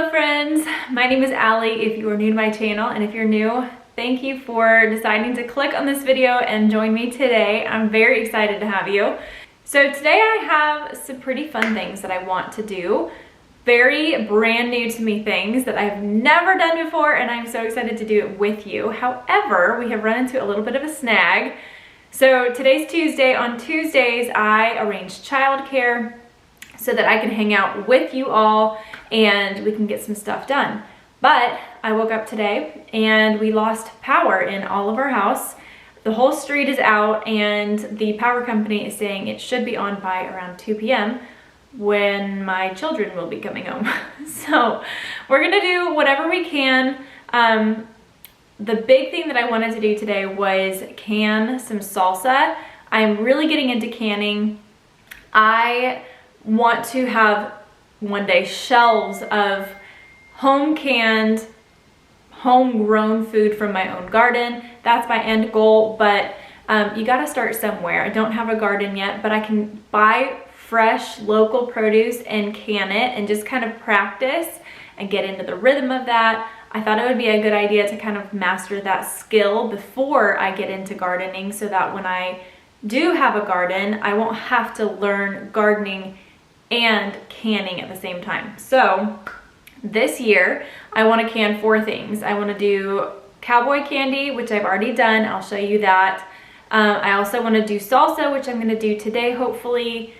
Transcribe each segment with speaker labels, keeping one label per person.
Speaker 1: Hello friends, my name is Allie if you are new to my channel, and if you're new, thank you for deciding to click on this video and join me today. I'm very excited to have you. So today I have some pretty fun things that I want to do. Very brand new to me things that I've never done before, and I'm so excited to do it with you. However, we have run into a little bit of a snag. So today's Tuesday. On Tuesdays, I arrange childcare so that I can hang out with you all and we can get some stuff done. But I woke up today and we lost power in all of our house. The whole street is out and the power company is saying it should be on by around 2 p.m. when my children will be coming home. So we're gonna do whatever we can. The big thing that I wanted to do today was can some salsa. I'm really getting into canning. I want to have one day shelves of home canned, homegrown food from my own garden. That's my end goal, but you gotta start somewhere. I don't have a garden yet, but I can buy fresh local produce and can it and just kind of practice and get into the rhythm of that. I thought it would be a good idea to kind of master that skill before I get into gardening so that when I do have a garden, I won't have to learn gardening and canning at the same time. So this year, I want to can 4 things. I want to do cowboy candy, which I've already done. I'll show you that. I also want to do salsa, which I'm going to do today, hopefully.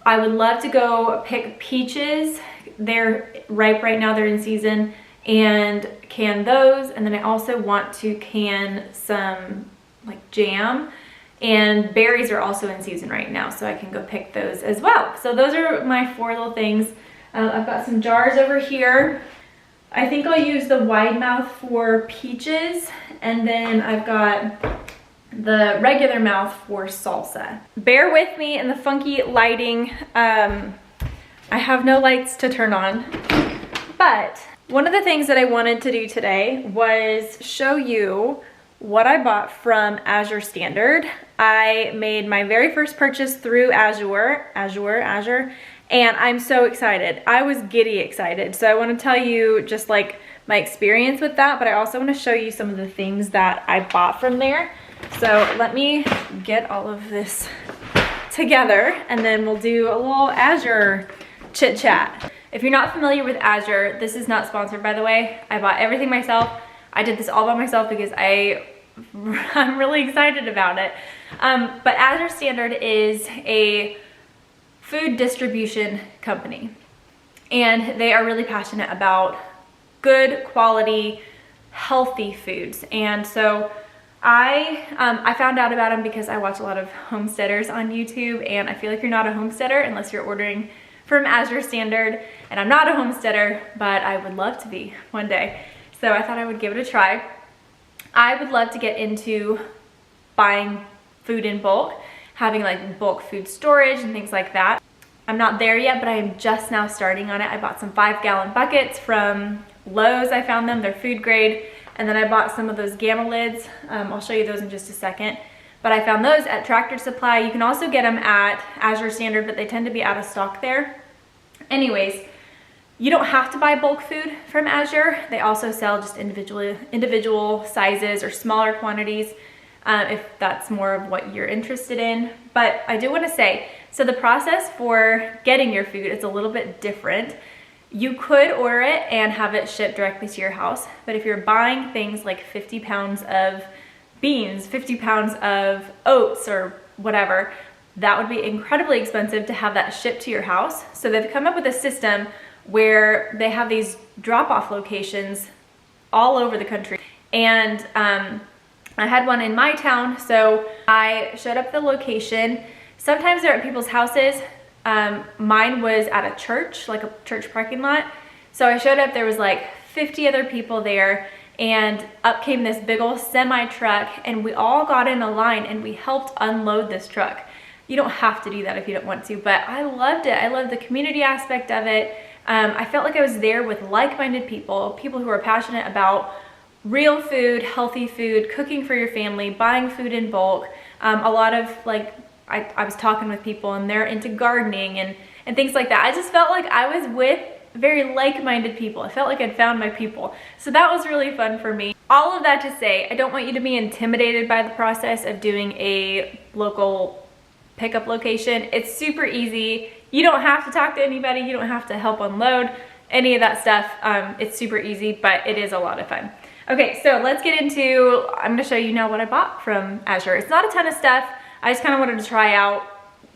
Speaker 1: I would love to go pick peaches. They're ripe right now, they're in season, and can those. And then I also want to can some like jam. And berries are also in season right now, so I can go pick those as well. So those are my 4 little things. I've got some jars over here. I think I'll use the wide mouth for peaches, and then I've got the regular mouth for salsa. Bear with me in the funky lighting. I have no lights to turn on, but one of the things that I wanted to do today was show you what I bought from Azure Standard. I made my very first purchase through Azure, and I'm so excited. I was giddy excited. So I want to tell you just like my experience with that, but I also want to show you some of the things that I bought from there. So let me get all of this together and then we'll do a little Azure chit chat. If you're not familiar with Azure, this is not sponsored, by the way. I bought everything myself. I did this all by myself because I'm really excited about it. But Azure Standard is a food distribution company, and they are really passionate about good quality, healthy foods. And so I found out about them because I watch a lot of homesteaders on YouTube, and I feel like you're not a homesteader unless you're ordering from Azure Standard, and I'm not a homesteader, but I would love to be one day. So I thought I would give it a try. I would love to get into buying food in bulk, having like bulk food storage and things like that. I'm not there yet, but I am just now starting on it. I bought some 5-gallon buckets from Lowe's. I found them, they're food grade. And then I bought some of those gamma lids. I'll show you those in just a second. But I found those at Tractor Supply. You can also get them at Azure Standard, but they tend to be out of stock there. Anyways, you don't have to buy bulk food from Azure. They also sell just individual sizes or smaller quantities if that's more of what you're interested in. But I do want to say, so the process for getting your food is a little bit different. You could order it and have it shipped directly to your house. But if you're buying things like 50 pounds of beans, 50 pounds of oats or whatever, that would be incredibly expensive to have that shipped to your house. So they've come up with a system where they have these drop-off locations all over the country. And I had one in my town, so I showed up at the location. Sometimes they're at people's houses. Mine was at a church, like a church parking lot. So I showed up, there was like 50 other people there, and up came this big old semi truck, and we all got in a line and we helped unload this truck. You don't have to do that if you don't want to, but I loved it. I loved the community aspect of it. I felt like I was there with like-minded people who are passionate about real food, healthy food, cooking for your family, buying food in bulk. A lot of like, I was talking with people and they're into gardening and things like that. I just felt like I was with very like-minded people. I felt like I'd found my people. So that was really fun for me. All of that to say, I don't want you to be intimidated by the process of doing a local pickup location. It's super easy. You don't have to talk to anybody. You don't have to help unload any of that stuff. It's super easy, but it is a lot of fun. Okay, so let's get into, I'm gonna show you now what I bought from Azure. It's not a ton of stuff. I just kind of wanted to try out,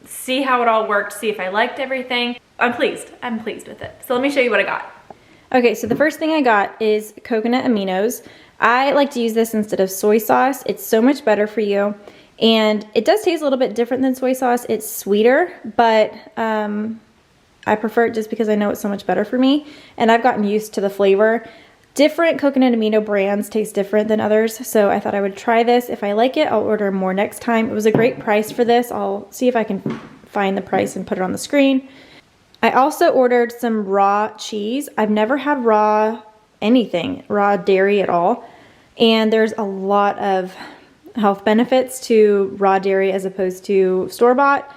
Speaker 1: see how it all worked, see if I liked everything. I'm pleased with it. So let me show you what I got. Okay, so the first thing I got is coconut aminos. I like to use this instead of soy sauce. It's so much better for you. And it does taste a little bit different than soy sauce. It's sweeter, but I prefer it just because I know it's so much better for me. And I've gotten used to the flavor. Different coconut amino brands taste different than others, so I thought I would try this. If I like it, I'll order more next time. It was a great price for this. I'll see if I can find the price and put it on the screen. I also ordered some raw cheese. I've never had raw anything, raw dairy at all. And there's a lot of health benefits to raw dairy as opposed to store-bought.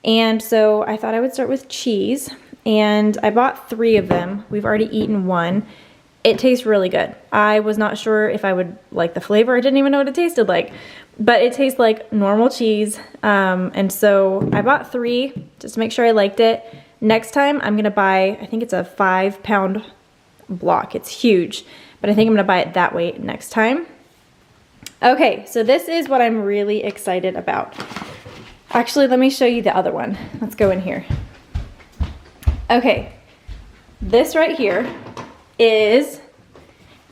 Speaker 1: And so I thought I would start with cheese. And I bought 3 of them. We've already eaten 1. It tastes really good. I was not sure if I would like the flavor. I didn't even know what it tasted like. But it tastes like normal cheese. And so I bought 3 just to make sure I liked it. Next time I'm gonna buy, I think it's a 5-pound block. It's huge, but I think I'm gonna buy it that way next time. Okay, so this is what I'm really excited about. Actually, let me show you the other one. Let's go in here. Okay, this right here is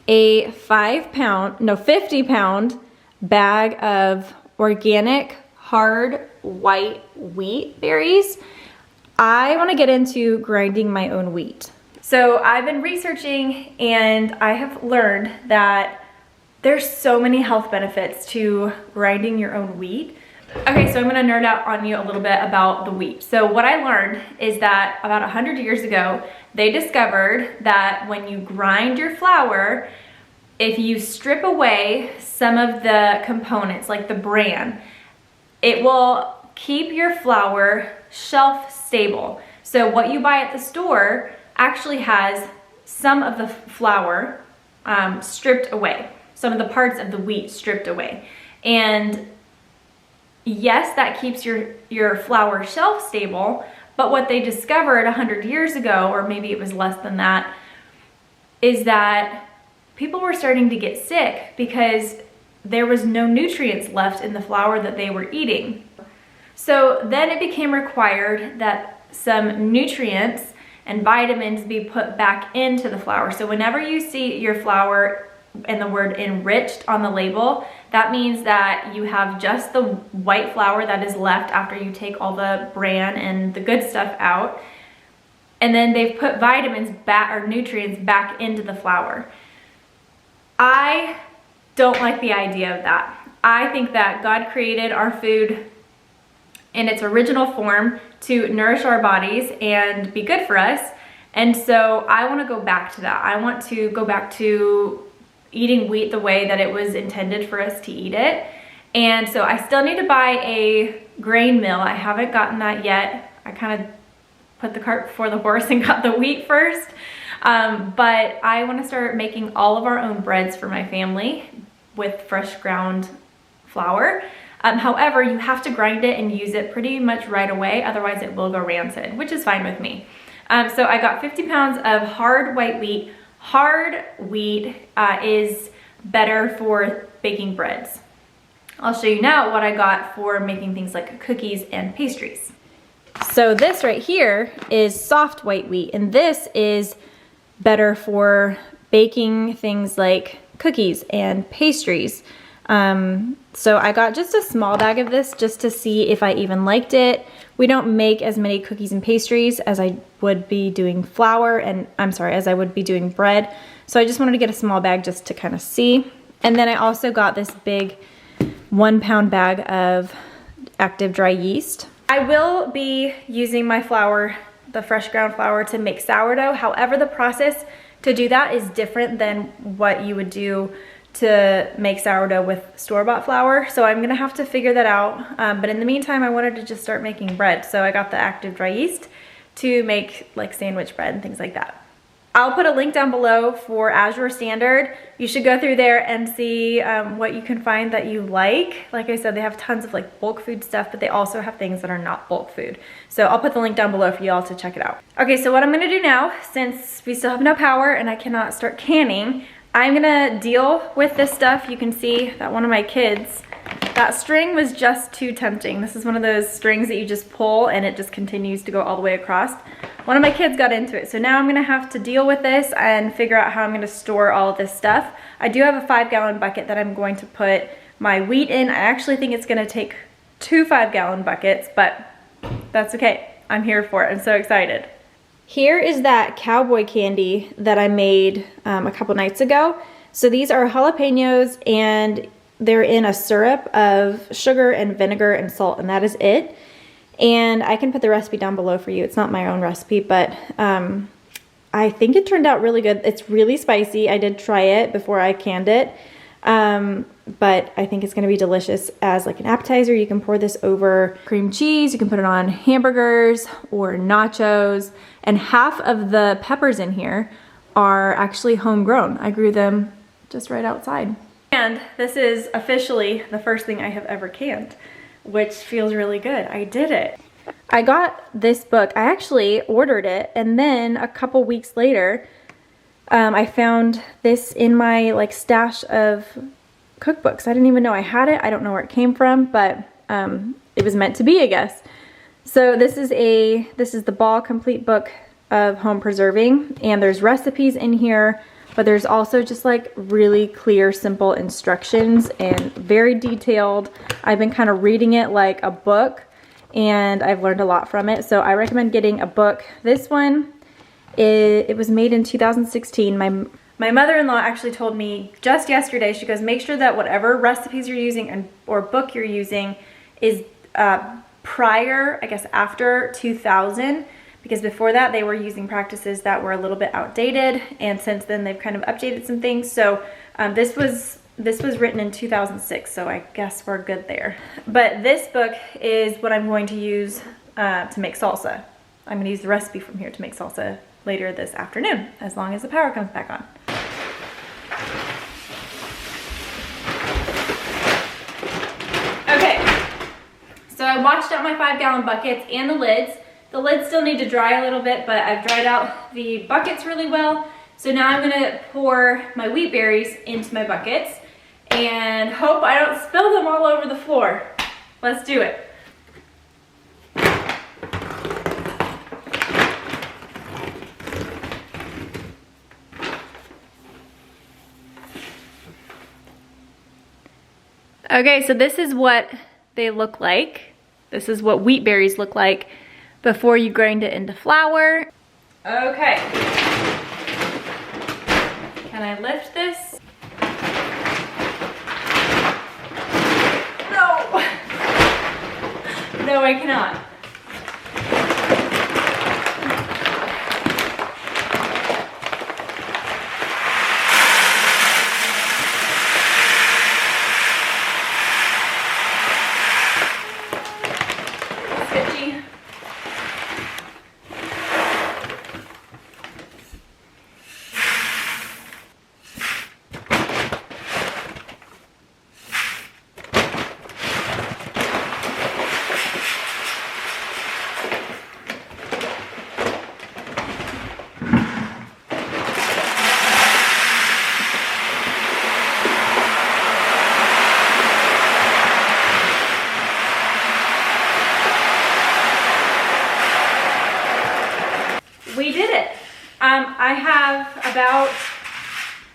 Speaker 1: a 50-pound bag of organic hard white wheat berries. I want to get into grinding my own wheat. So I've been researching and I have learned that there's so many health benefits to grinding your own wheat. Okay, so I'm gonna nerd out on you a little bit about the wheat. So what I learned is that about 100 years ago, they discovered that when you grind your flour, if you strip away some of the components, like the bran, it will keep your flour shelf stable. So what you buy at the store actually has some of the flour stripped away, some of the parts of the wheat stripped away. And yes, that keeps your flour shelf stable, but what they discovered 100 years ago, or maybe it was less than that, is that people were starting to get sick because there was no nutrients left in the flour that they were eating. So then it became required that some nutrients and vitamins be put back into the flour. So whenever you see your flour and the word enriched on the label, that means that you have just the white flour that is left after you take all the bran and the good stuff out. And then they've put vitamins back, or nutrients back into the flour. I don't like the idea of that. I think that God created our food in its original form to nourish our bodies and be good for us. And so I want to go back to that. I want to go back to eating wheat the way that it was intended for us to eat it. And so I still need to buy a grain mill. I haven't gotten that yet. I kind of put the cart before the horse and got the wheat first. But I want to start making all of our own breads for my family with fresh ground flour. However, you have to grind it and use it pretty much right away, otherwise it will go rancid, which is fine with me. So I got 50 pounds of hard white wheat. Hard wheat is better for baking breads. I'll show you now what I got for making things like cookies and pastries. So this right here is soft white wheat, and this is better for baking things like cookies and pastries. So I got just a small bag of this just to see if I even liked it. We don't make as many cookies and pastries as I would be doing flour, and as I would be doing bread. So I just wanted to get a small bag just to kind of see. And then I also got this big 1-pound bag of active dry yeast. I will be using my flour, the fresh ground flour, to make sourdough. However, the process to do that is different than what you would do to make sourdough with store-bought flour. So I'm gonna have to figure that out. But in the meantime, I wanted to just start making bread. So I got the active dry yeast to make like sandwich bread and things like that. I'll put a link down below for Azure Standard. You should go through there and see what you can find that you like. Like I said, they have tons of like bulk food stuff, but they also have things that are not bulk food. So I'll put the link down below for y'all to check it out. Okay, so what I'm gonna do now, since we still have no power and I cannot start canning, I'm gonna deal with this stuff. You can see that one of my kids, that string was just too tempting. This is one of those strings that you just pull and it just continues to go all the way across. One of my kids got into it, so now I'm gonna have to deal with this and figure out how I'm gonna store all of this stuff. I do have a 5-gallon bucket that I'm going to put my wheat in. I actually think it's gonna take 2 5-gallon buckets, but that's okay. I'm here for it. I'm so excited. Here is that cowboy candy that I made a couple nights ago. So these are jalapenos and they're in a syrup of sugar and vinegar and salt, and that is it. And I can put the recipe down below for you. It's not my own recipe, but I think it turned out really good. It's really spicy. I did try it before I canned it, but I think it's gonna be delicious as like an appetizer. You can pour this over cream cheese. You can put it on hamburgers or nachos. And half of the peppers in here are actually homegrown. I grew them just right outside. And this is officially the first thing I have ever canned, which feels really good. I did it. I got this book. I actually ordered it, and then a couple weeks later, I found this in my like stash of cookbooks. I didn't even know I had it. I don't know where it came from, but it was meant to be, I guess. So this is the Ball Complete Book of Home Preserving, and there's recipes in here, but there's also just like really clear, simple instructions and very detailed. I've been kind of reading it like a book and I've learned a lot from it. So I recommend getting a book. This one, it was made in 2016. My mother-in-law actually told me just yesterday, she goes, make sure that whatever recipes you're using or book you're using is prior, I guess after 2000. Because before that, they were using practices that were a little bit outdated, and since then they've kind of updated some things. So this was written in 2006, so I guess we're good there. But this book is what I'm going to use to make salsa. I'm going to use the recipe from here to make salsa later this afternoon, as long as the power comes back on. Okay, so I washed out my 5-gallon buckets and the lids. The lids still need to dry a little bit, but I've dried out the buckets really well. So now I'm gonna pour my wheat berries into my buckets and hope I don't spill them all over the floor. Let's do it. Okay, so this is what they look like. This is what wheat berries look like before you grind it into flour. Okay. Can I lift this? No! No, I cannot. We did it. I have about,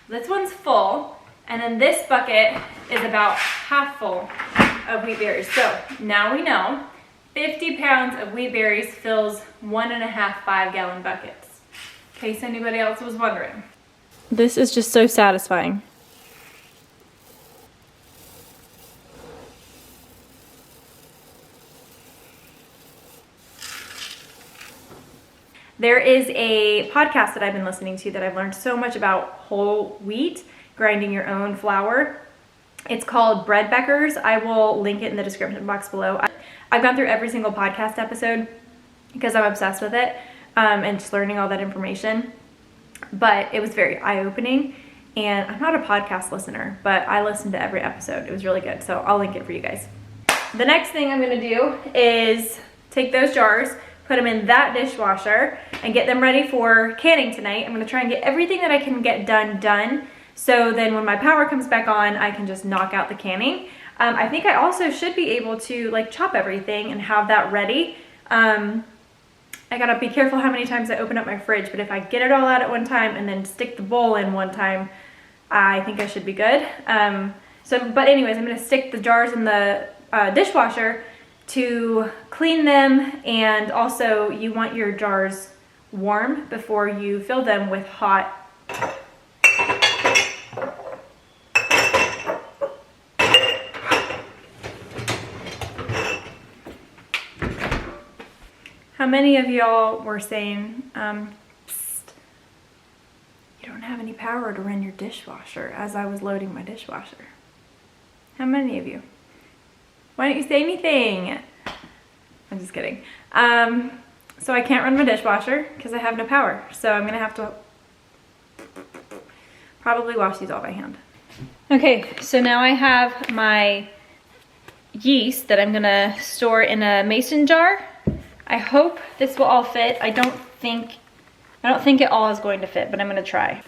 Speaker 1: this one's full, and then this bucket is about half full of wheat berries. So now we know 50 pounds of wheat berries fills 1.5 5-gallon buckets, in case anybody else was wondering. This is just so satisfying. There is a podcast that I've been listening to that I've learned so much about whole wheat, grinding your own flour. It's called Bread Beckers. I will link it in the description box below. I've gone through every single podcast episode because I'm obsessed with it and just learning all that information. but it was very eye-opening. And I'm not a podcast listener, but I listened to every episode. It was really good, so I'll link it for you guys. The next thing I'm gonna do is take those jars, put them in that dishwasher, and get them ready for canning tonight. I'm gonna try and get everything that I can get done, so then when my power comes back on, I can just knock out the canning. I think I also should be able to like chop everything and have that ready. I gotta be careful how many times I open up my fridge, but if I get it all out at one time and then stick the bowl in one time, I think I should be good. But anyways, I'm gonna stick the jars in the dishwasher to clean them, and also you want your jars warm before you fill them with hot. How many of y'all were saying, psst, you don't have any power to run your dishwasher, as I was loading my dishwasher? How many of you? Why don't you say anything? I'm just kidding. So I can't run my dishwasher because I have no power. So I'm gonna have to probably wash these all by hand. Okay, so now I have my yeast that I'm gonna store in a mason jar. I hope this will all fit. I don't think it all is going to fit, but I'm gonna try.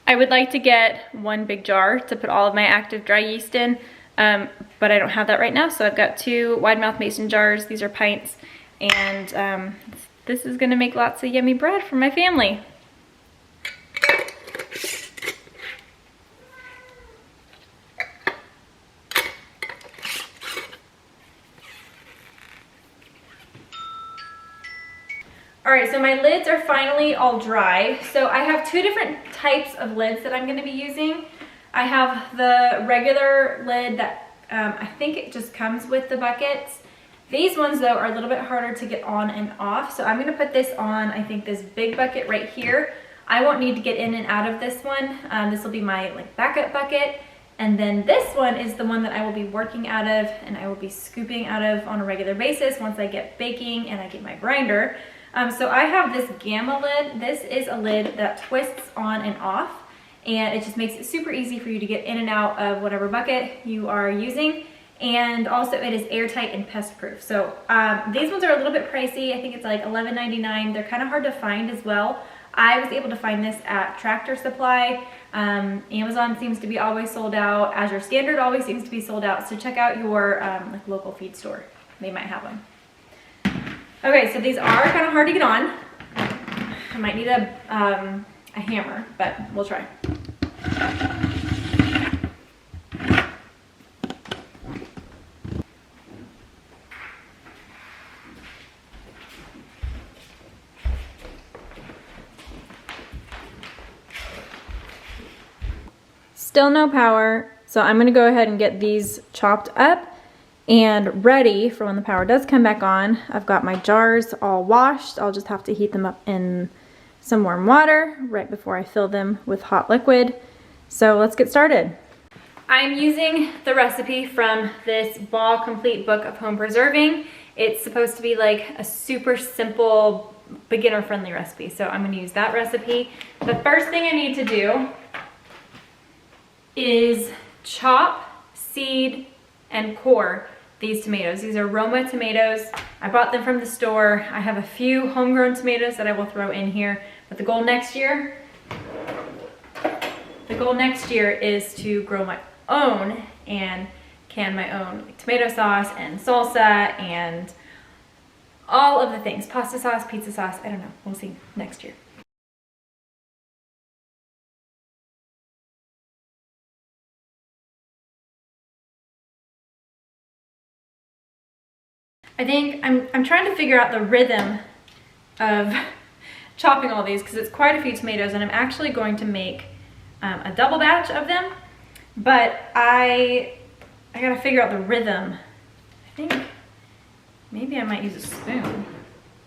Speaker 1: I would like to get one big jar to put all of my active dry yeast in, but I don't have that right now, so I've got 2 wide mouth mason jars. These are pints, and this is gonna make lots of yummy bread for my family. All right, so my lids are finally all dry. So I have 2 different types of lids that I'm gonna be using. I have the regular lid that I think it just comes with the buckets. These ones though are a little bit harder to get on and off. So I'm gonna put this on, I think this big bucket right here. I won't need to get in and out of this one. This will be my like backup bucket. And then this one is the one that I will be working out of and I will be scooping out of on a regular basis once I get baking and I get my grinder. So I have this Gamma lid. This is a lid that twists on and off, and it just makes it super easy for you to get in and out of whatever bucket you are using. And also it is airtight and pest proof. So these ones are a little bit pricey. I think it's like $11.99. They're kind of hard to find as well. I was able to find this at Tractor Supply. Amazon seems to be always sold out. Azure Standard always seems to be sold out. So check out your like local feed store. They might have one. Okay, so these are kind of hard to get on. I might need a hammer, but we'll try. Still no power, so I'm gonna go ahead and get these chopped up and ready for when the power does come back on. I've got my jars all washed. I'll just have to heat them up in some warm water right before I fill them with hot liquid. So let's get started. I'm using the recipe from this Ball Complete Book of Home Preserving. It's supposed to be like a super simple, beginner-friendly recipe. So I'm gonna use that recipe. The first thing I need to do is chop, seed, and core these tomatoes. These are Roma tomatoes. I bought them from the store. I have a few homegrown tomatoes that I will throw in here, but the goal next year is to grow my own and can my own like tomato sauce and salsa and all of the things. Pasta sauce, pizza sauce, I don't know. We'll see next year. I think I'm trying to figure out the rhythm of chopping all these because it's quite a few tomatoes, and I'm actually going to make a double batch of them, but I gotta figure out the rhythm. I think Maybe I might use a spoon.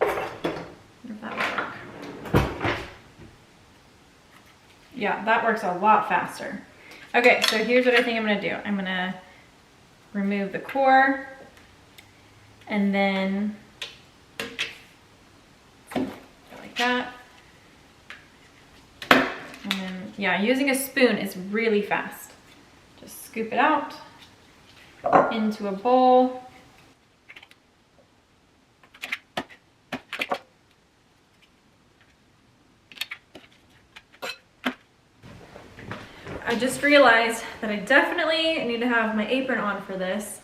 Speaker 1: I wonder if that would work. Yeah, that works a lot faster. Okay, so here's what I think I'm gonna do. I'm gonna remove the core and then like that. And then, yeah, using a spoon is really fast. Just scoop it out into a bowl. I just realized that I definitely need to have my apron on for this.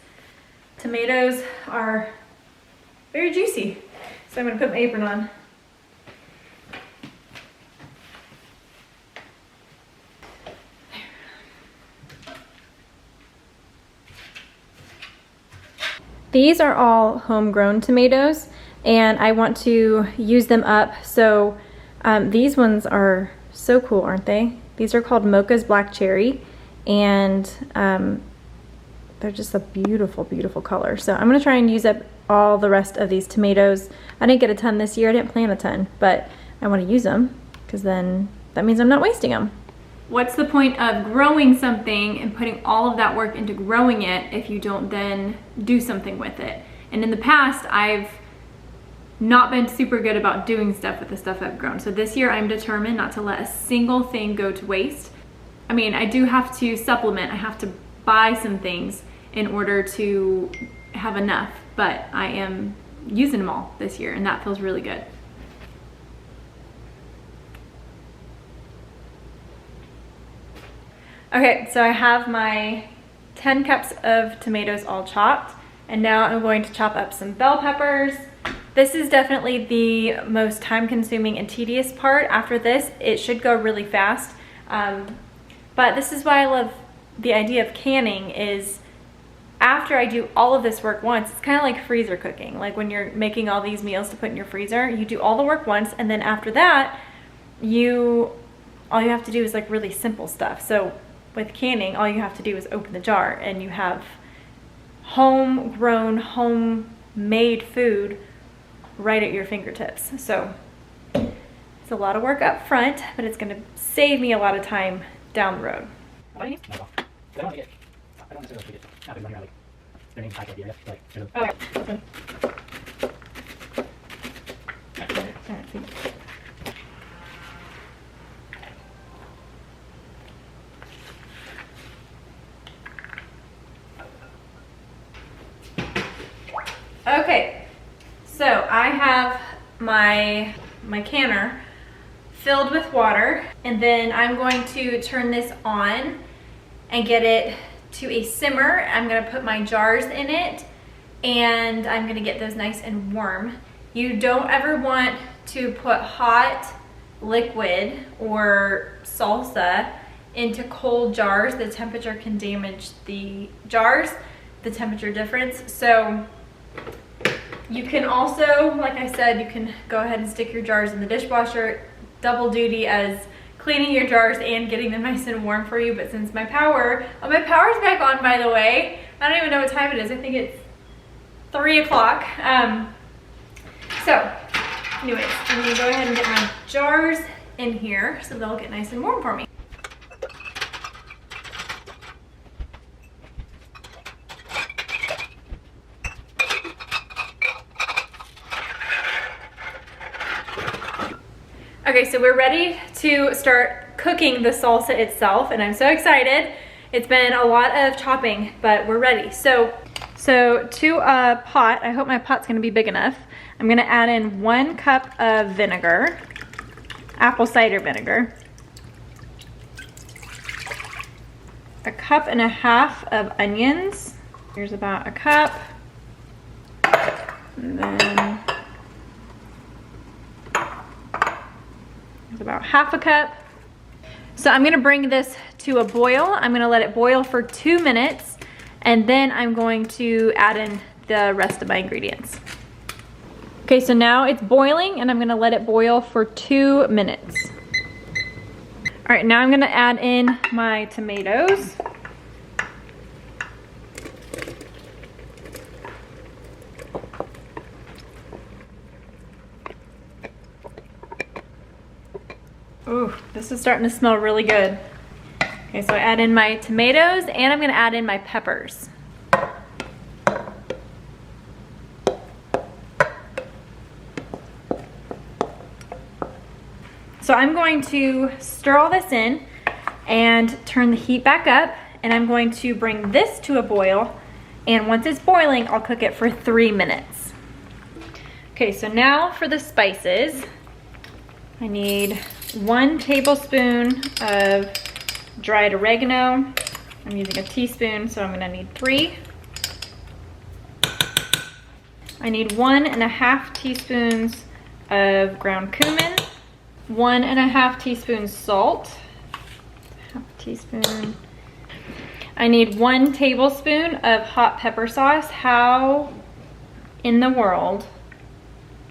Speaker 1: Tomatoes are very juicy, so I'm gonna put my apron on. These are all homegrown tomatoes, and I want to use them up. So these ones are so cool, aren't they? These are called Mocha's Black Cherry, and they're just a beautiful, beautiful color. So I'm gonna try and use up all the rest of these tomatoes. I didn't get a ton this year, I didn't plant a ton, but I wanna use them because then that means I'm not wasting them. What's the point of growing something and putting all of that work into growing it if you don't then do something with it? And in the past, I've not been super good about doing stuff with the stuff I've grown. So this year I'm determined not to let a single thing go to waste. I mean, I do have to supplement. I have to buy some things in order to have enough, but I am using them all this year, and that feels really good. Okay, so I have my 10 cups of tomatoes all chopped, and now I'm going to chop up some bell peppers. This is definitely the most time-consuming and tedious part. After this, it should go really fast. But this is why I love the idea of canning is after I do all of this work once, it's kind of like freezer cooking. Like when you're making all these meals to put in your freezer, you do all the work once, and then after that, all you have to do is like really simple stuff. So with canning, all you have to do is open the jar and you have homegrown, homemade food right at your fingertips. So it's a lot of work up front, but it's gonna save me a lot of time down the road. Okay. Okay, so I have my canner filled with water, and then I'm going to turn this on and get it to a simmer. I'm gonna put my jars in it, and I'm gonna get those nice and warm. You don't ever want to put hot liquid or salsa into cold jars. The temperature can damage the jars, the temperature difference. So you can also, like I said, you can go ahead and stick your jars in the dishwasher, double duty as cleaning your jars and getting them nice and warm for you. But since my power's back on, by the way. I don't even know what time it is. I think it's 3 o'clock. So anyways, I'm gonna go ahead and get my jars in here so they'll get nice and warm for me. Okay, so we're ready to start cooking the salsa itself, and I'm so excited. It's been a lot of chopping, but we're ready. So to a pot, I hope my pot's gonna be big enough, I'm gonna add in 1 cup of vinegar, apple cider vinegar, 1.5 cups of onions. Here's about 1 cup, and then about 1/2 cup. So I'm gonna bring this to a boil. I'm gonna let it boil for 2 minutes, and then I'm going to add in the rest of my ingredients. Okay, so now it's boiling, and I'm gonna let it boil for 2 minutes. All right, now I'm gonna add in my tomatoes. Ooh, this is starting to smell really good. Okay, so I add in my tomatoes and I'm gonna add in my peppers. So I'm going to stir all this in and turn the heat back up, and I'm going to bring this to a boil, and once it's boiling, I'll cook it for 3 minutes. Okay, so now for the spices. I need 1 tablespoon of dried oregano. I'm using a teaspoon, so I'm gonna need 3. I need 1.5 teaspoons of ground cumin, 1.5 teaspoons salt, half a teaspoon. I need 1 tablespoon of hot pepper sauce. How in the world?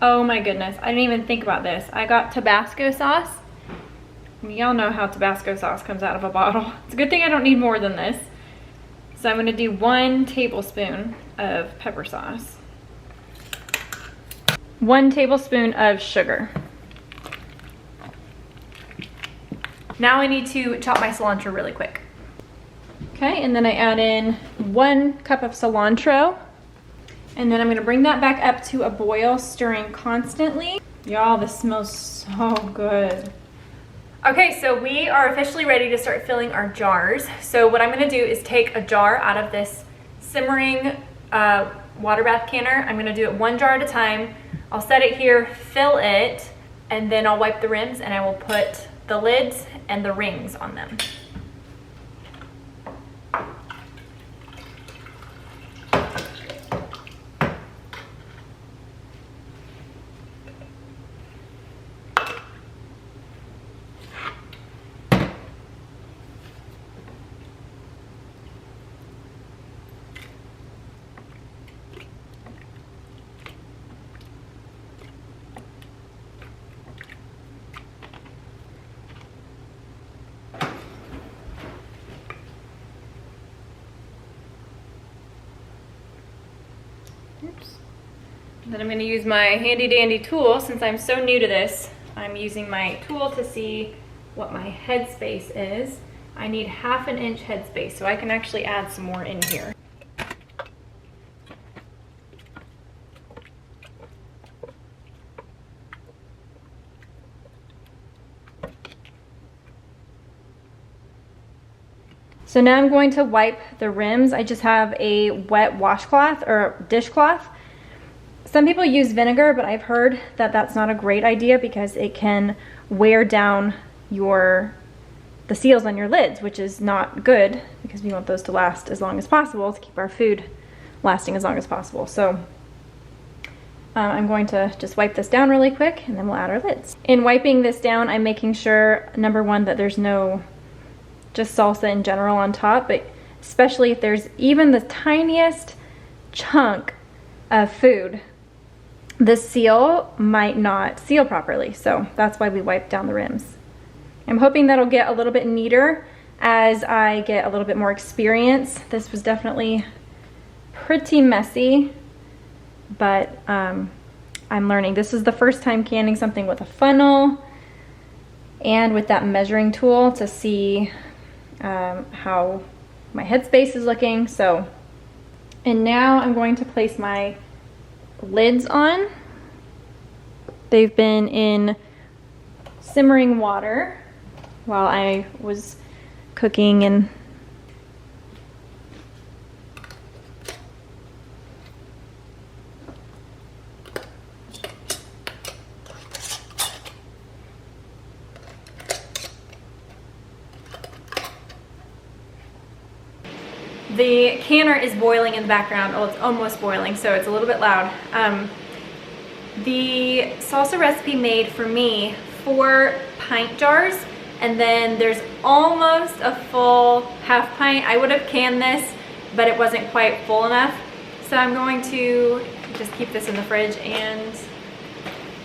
Speaker 1: Oh my goodness, I didn't even think about this. I got Tabasco sauce. Y'all know how Tabasco sauce comes out of a bottle. It's a good thing I don't need more than this. So I'm gonna do 1 tablespoon of pepper sauce. 1 tablespoon of sugar. Now I need to chop my cilantro really quick. Okay, and then I add in 1 cup of cilantro. And then I'm gonna bring that back up to a boil, stirring constantly. Y'all, this smells so good. Okay, so we are officially ready to start filling our jars. So what I'm gonna do is take a jar out of this simmering water bath canner. I'm gonna do it 1 jar at a time. I'll set it here, fill it, and then I'll wipe the rims and I will put the lids and the rings on them. Oops. Then I'm going to use my handy dandy tool. Since I'm so new to this, I'm using my tool to see what my headspace is. I need 1/2 inch headspace, so I can actually add some more in here. So now I'm going to wipe the rims. I just have a wet washcloth or dishcloth. Some people use vinegar, but I've heard that that's not a great idea because it can wear down the seals on your lids, which is not good because we want those to last as long as possible to keep our food lasting as long as possible. So I'm going to just wipe this down really quick and then we'll add our lids. In wiping this down, I'm making sure, number one, that there's no just salsa in general on top, but especially if there's even the tiniest chunk of food, the seal might not seal properly. So that's why we wipe down the rims. I'm hoping that'll get a little bit neater as I get a little bit more experience. This was definitely pretty messy, but I'm learning. This is the first time canning something with a funnel and with that measuring tool to see how my headspace is looking. So, and now I'm going to place my lids on. They've been in simmering water while I was cooking and the canner is boiling in the background. Oh, it's almost boiling, so it's a little bit loud. The salsa recipe made for me 4 pint jars, and then there's almost a full 1/2 pint. I would have canned this, but it wasn't quite full enough. So I'm going to just keep this in the fridge, and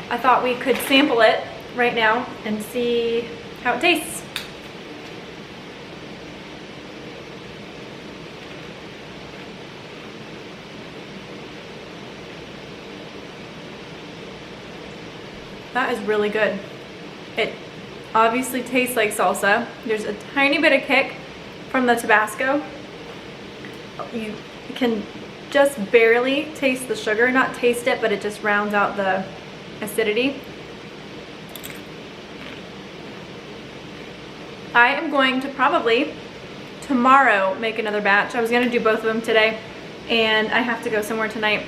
Speaker 1: I thought we could sample it right now and see how it tastes. That is really good. It obviously tastes like salsa. There's a tiny bit of kick from the Tabasco. You can just barely taste the sugar, not taste it, but it just rounds out the acidity. I am going to probably tomorrow make another batch. I was gonna do both of them today, and I have to go somewhere tonight,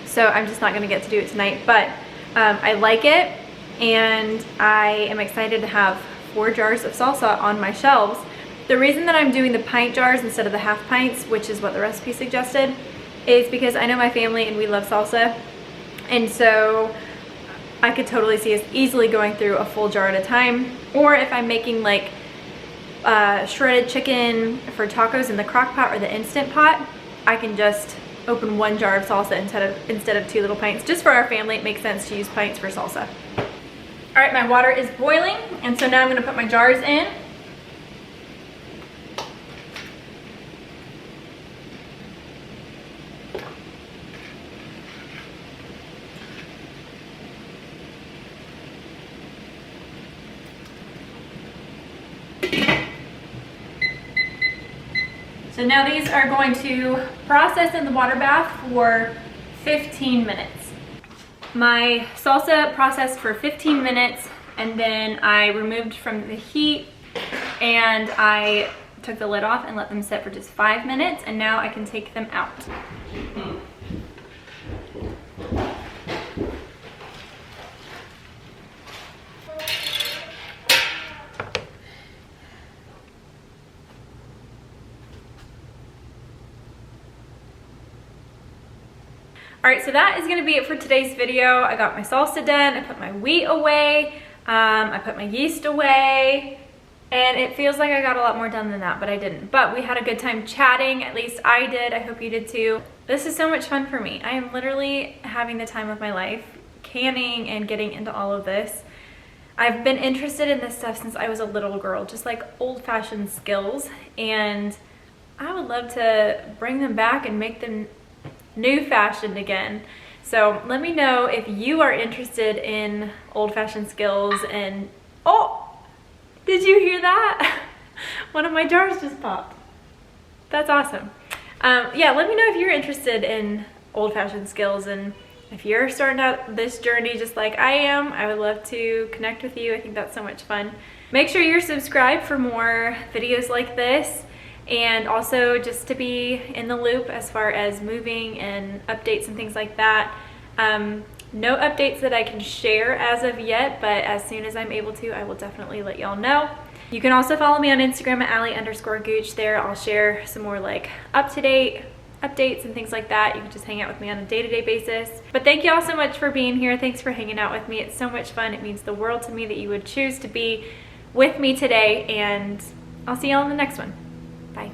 Speaker 1: so I'm just not gonna get to do it tonight, but I like it, and I am excited to have 4 jars of salsa on my shelves. The reason that I'm doing the pint jars instead of the half pints, which is what the recipe suggested, is because I know my family and we love salsa, and so I could totally see us easily going through a full jar at a time. Or if I'm making like shredded chicken for tacos in the crock pot or the Instant Pot, I can just open 1 jar of salsa instead of 2 little pints. Just for our family, it makes sense to use pints for salsa. All right, my water is boiling, and so now I'm gonna put my jars in. So now these are going to process in the water bath for 15 minutes. My salsa processed for 15 minutes, and then I removed from the heat, and I took the lid off and let them sit for just 5 minutes, and now I can take them out. All right, so that is gonna be it for today's video. I got my salsa done, I put my wheat away, I put my yeast away, and it feels like I got a lot more done than that, but I didn't. But we had a good time chatting, at least I did, I hope you did too. This is so much fun for me. I am literally having the time of my life, canning and getting into all of this. I've been interested in this stuff since I was a little girl, just like old-fashioned skills, and I would love to bring them back and make them new fashioned again. So let me know if you are interested in old-fashioned skills. And oh, did you hear that? One of my jars just popped. That's awesome. Yeah, let me know if you're interested in old-fashioned skills, and if you're starting out this journey just like I am, I would love to connect with you. I think that's so much fun. Make sure you're subscribed for more videos like this, and also just to be in the loop as far as moving and updates and things like that. No updates that I can share as of yet, but as soon as I'm able to, I will definitely let y'all know. You can also follow me on Instagram at Allie_Gooch. There I'll share some more like up-to-date updates and things like that. You can just hang out with me on a day-to-day basis. But thank you all so much for being here. Thanks for hanging out with me. It's so much fun. It means the world to me that you would choose to be with me today, and I'll see y'all in the next one. Bye.